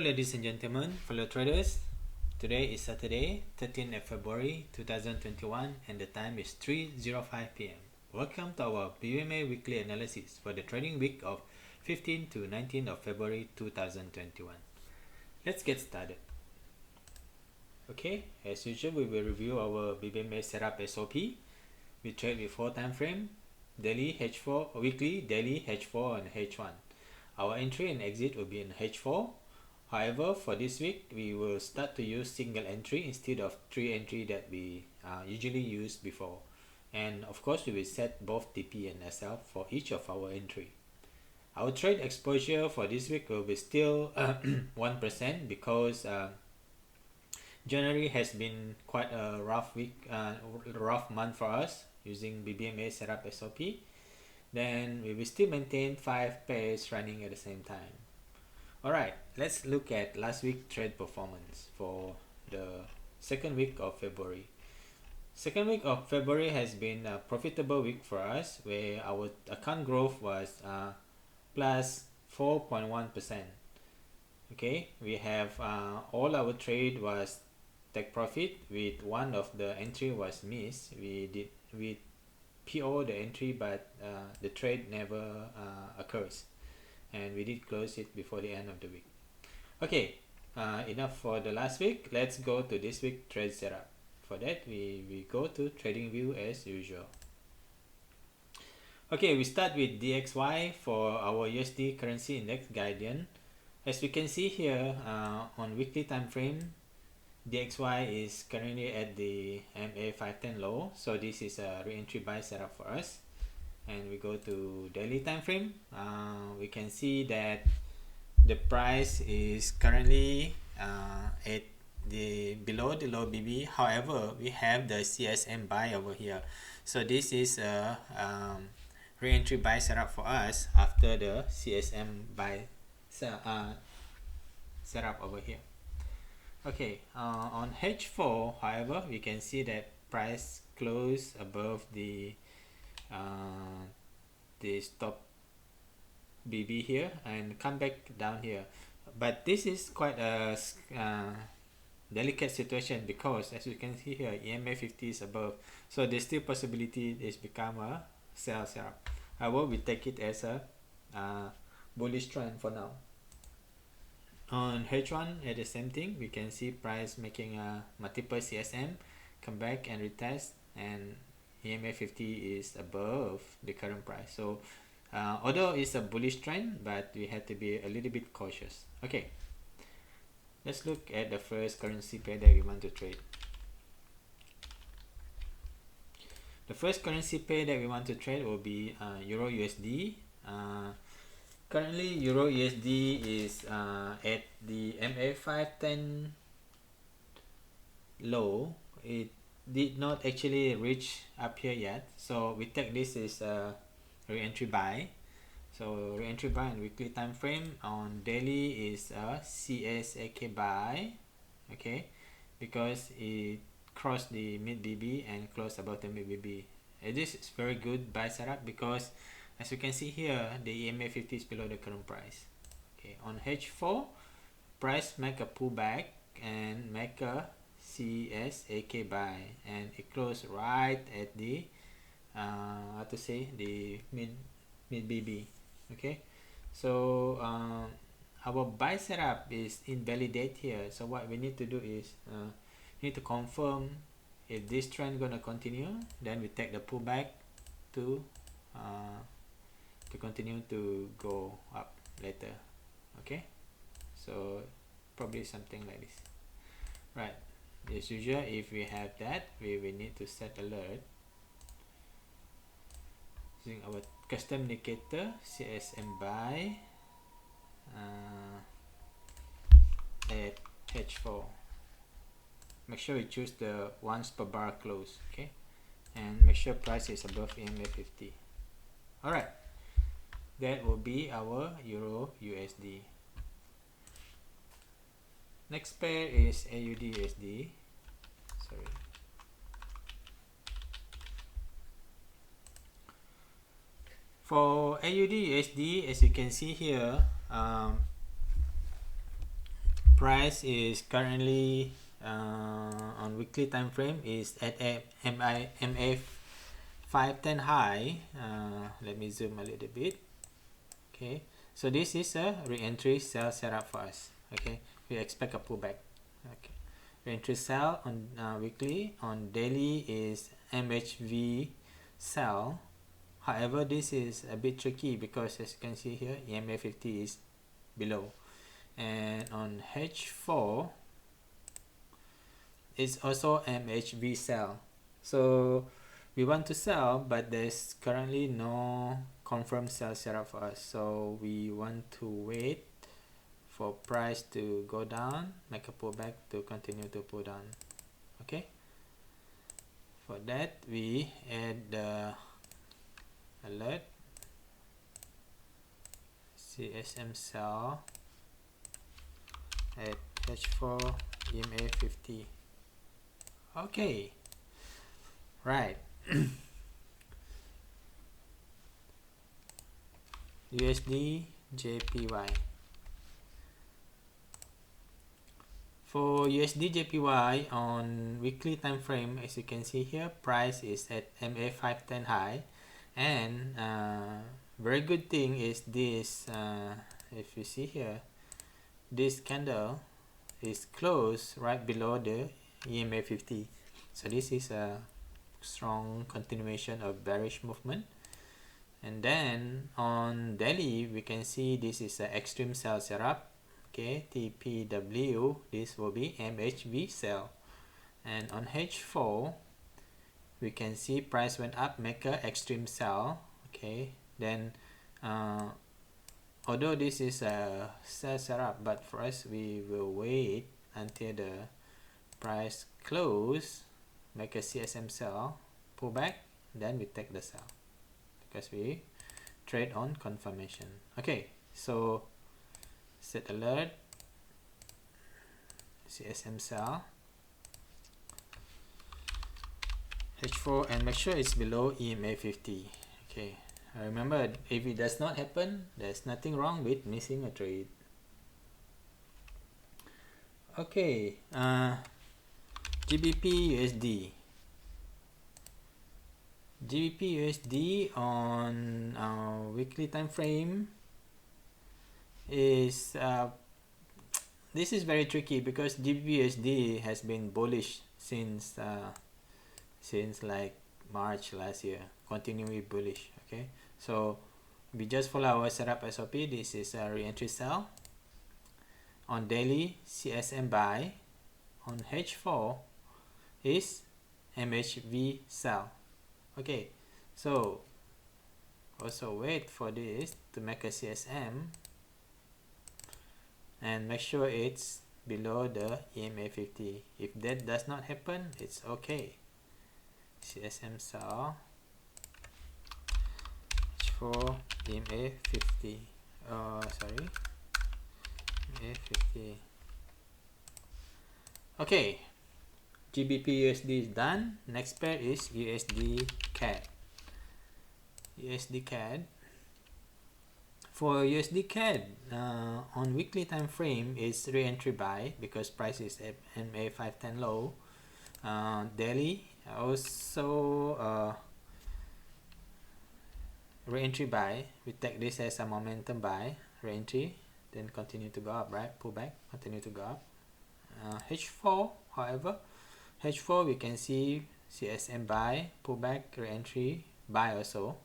Ladies and gentlemen, fellow traders, today is Saturday, 13th of February 2021 and the time is 3:05 p.m. Welcome to our BBMA weekly analysis for the trading week of 15th to 19th of February 2021. Let's get started. Okay, as usual, we will review our BBMA setup SOP. We trade with 4 time frame, daily H4, weekly, daily H4 and H1. Our entry and exit will be in H4. However, for this week, we will start to use single entry instead of 3 entry that we usually use before. And of course, we will set both TP and SL for each of our entry. Our trade exposure for this week will be still 1% because January has been quite a rough week, rough month for us using BBMA setup SOP. Then we will still maintain 5 pairs running at the same time. Alright, let's look at last week trade performance for the second week of February. Second week of February has been a profitable week for us where our account growth was plus 4.1%. Okay, we have all our trade was take profit with one of the entry was missed. We PO the entry but the trade never occurs. And we did close it before the end of the week. Okay, enough for the last week. Let's go to this week trade setup. For that, we go to trading view as usual. Okay, we start with DXY for our USD currency index guardian. As we can see here on weekly time frame, DXY is currently at the MA 510 low, so this is a re-entry buy setup for us. And we go to daily time frame, we can see that the price is currently at the below the low BB. However, we have the CSM buy over here, so this is a re-entry buy setup for us after the CSM buy setup over here. Okay, on H4, however, we can see that price close above the stop BB here and come back down here, but this is quite a delicate situation because as you can see here, EMA 50 is above, so there's still possibility it's become a sell setup. However, we take it as a bullish trend for now. On H1, at the same thing, we can see price making a multiple CSM, come back and retest, and EMA 50 is above the current price. So although it's a bullish trend, but we have to be a little bit cautious. Okay, let's look at the first currency pair that we want to trade. The first currency pair that we want to trade will be Euro USD. Currently, Euro USD is at the MA 510 low. It did not actually reach up here yet, so we take this as a re-entry buy. So re-entry buy on weekly time frame. On daily is a CSAK buy, okay, because it crossed the mid BB and closed above the mid BB. This is very good buy setup because as you can see here, the EMA 50 is below the current price. Okay, on H4, price make a pullback and make a CSAK buy, and it closed right at the how to say, the mid BB. Okay, so our buy setup is invalidate here, so what we need to do is need to confirm if this trend gonna continue, then we take the pullback to continue to go up later. Okay, so probably something like this, right? As usual, if we have that, we will need to set alert using our custom indicator CSM buy at H4. Make sure you choose the once per bar close, okay, and make sure price is above EMA 50. Alright, that will be our Euro USD. Next pair is AUD USD. Sorry. For AUD USD, as you can see here, price is currently on weekly time frame is at a MA 510 high. Let me zoom a little bit. Okay, so this is a re-entry sell setup for us. Okay, we expect a pullback. Okay, re-entry sell on weekly. On daily is MHV sell. However, this is a bit tricky because as you can see here, EMA 50 is below, and on H4 it's also MHV sell. So we want to sell, but there's currently no confirmed sell setup for us, so we want to wait for price to go down, make a pullback to continue to pull down. Okay, for that we add the alert CSM sell at H4 EMA 50. Okay, right. USD JPY. For USD JPY on weekly time frame, as you can see here, price is at MA 510 high, and very good thing is this, if you see here, this candle is closed right below the EMA 50, so this is a strong continuation of bearish movement. And then on daily, we can see this is an extreme sell setup. Okay, TPW, this will be MHV sell, and on H4 we can see price went up, make a extreme sell. Okay, then although this is a sell setup, but for us we will wait until the price close, make a CSM sell, pull back, then we take the sell because we trade on confirmation. Okay, so set alert CSM sell H4 and make sure it's below EMA 50. Okay, remember, if it does not happen, there's nothing wrong with missing a trade. Okay, GBP USD. GBP USD on weekly time frame is this is very tricky because GBP USD has been bullish since like March last year, continually bullish. Okay, so we just follow our setup SOP. This is a re-entry sell. On daily, CSM buy. On H4 is MHV sell. Okay, so also wait for this to make a CSM and make sure it's below the EMA 50. If that does not happen, it's okay. CSM sell for EMA 50. Sorry, EMA 50. Okay, GBP USD is done. Next pair is USD CAD. USD CAD. For USD CAD, on weekly time frame is re-entry buy because price is at MA 510 low. Daily also re-entry buy. We take this as a momentum buy, re-entry, then continue to go up, right? Pull back, continue to go up. H4, however, H4 we can see CSM buy, pull back, re-entry, buy also.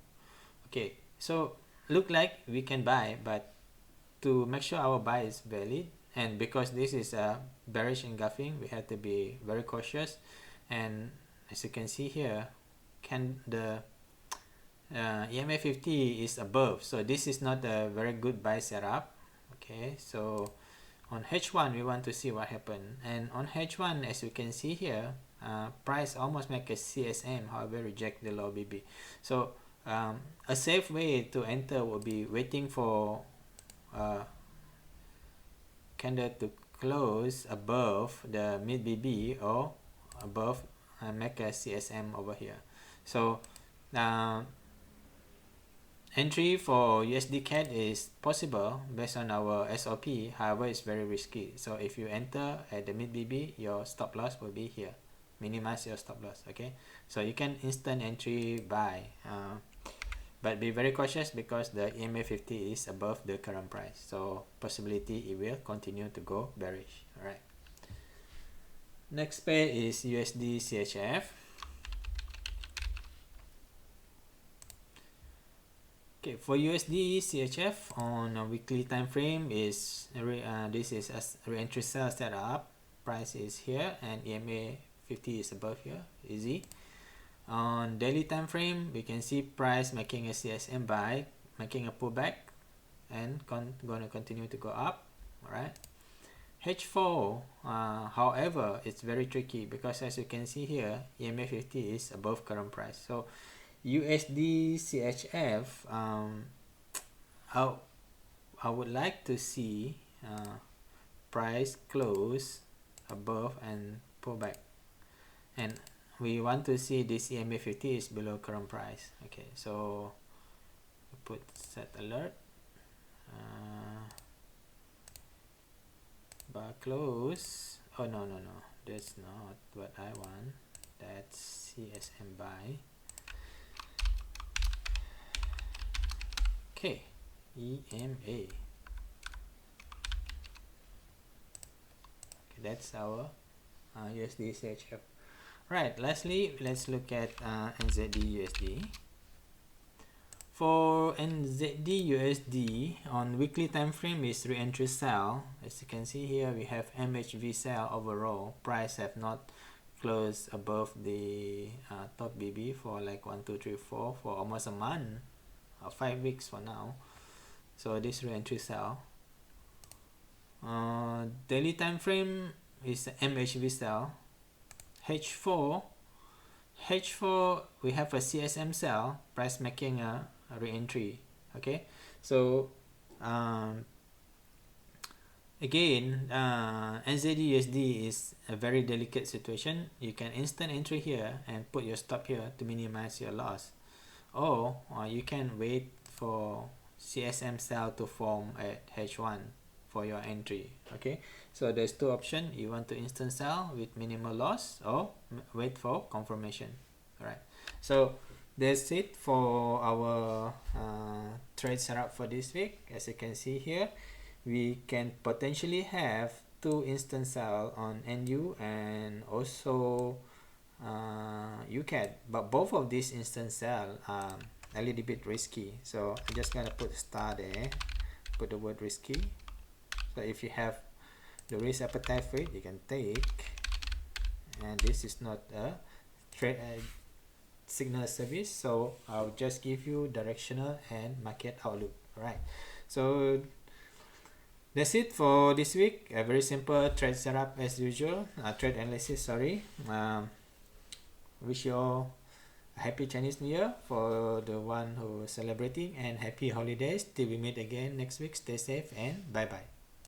Okay, so look like we can buy, but to make sure our buy is valid, and because this is a bearish engulfing, we have to be very cautious. And as you can see here, the EMA 50 is above, so this is not a very good buy setup. Okay, so on H1 we want to see what happened, and on H1 as you can see here, price almost make a CSM, however reject the low BB. So a safe way to enter will be waiting for candle to close above the mid BB or above and make a CSM over here. So Entry for USD CAD is possible based on our SOP, however it's very risky. So if you enter at the mid BB, your stop loss will be here. Minimize your stop loss. Okay, so you can instant entry buy, but be very cautious because the EMA 50 is above the current price, so possibility it will continue to go bearish. All right, next pair is USD CHF. Okay, for USD CHF on a weekly time frame is this is a re-entry sell setup. Price is here and EMA 50 is above here, easy. On daily time frame, we can see price making a CSM buy, making a pullback, and gonna continue to go up. All right. H4, however, it's very tricky because as you can see here, EMA 50 is above current price. So USD CHF, I would like to see price close above and pull back, and we want to see this EMA 50 is below current price. Okay, so put set alert, bar close. Oh no, that's not what I want. That's CSM buy. Okay, EMA. Okay, that's our USD CHF. Right, lastly, let's look at NZD USD. For NZD USD on weekly time frame is re-entry sell. As you can see here, we have MHV sell overall. Price have not closed above the top BB for like 1, 2, 3, 4 for almost a month, 5 weeks for now. So this re-entry sell. Daily time frame is MHV sell. H4 we have a CSM sell, price making a re-entry. Okay, so again, NZD USD is a very delicate situation. You can instant entry here and put your stop here to minimize your loss, or you can wait for CSM sell to form at H1 for your entry. Okay, so there's two options. You want to instant sell with minimal loss, or wait for confirmation. All right, so that's it for our trade setup for this week. As you can see here, we can potentially have two instant sell on NU and also UCAD, but both of these instant sell are a little bit risky, so I'm just gonna put a star there, put the word risky. So if you have the risk appetite for it, you can take, and this is not a trade signal service, so I'll just give you directional and market outlook. Right, so that's it for this week. A very simple trade setup as usual, trade analysis, sorry. Wish you all a happy Chinese New Year for the one who is celebrating, and happy holidays till we meet again next week. Stay safe and bye bye.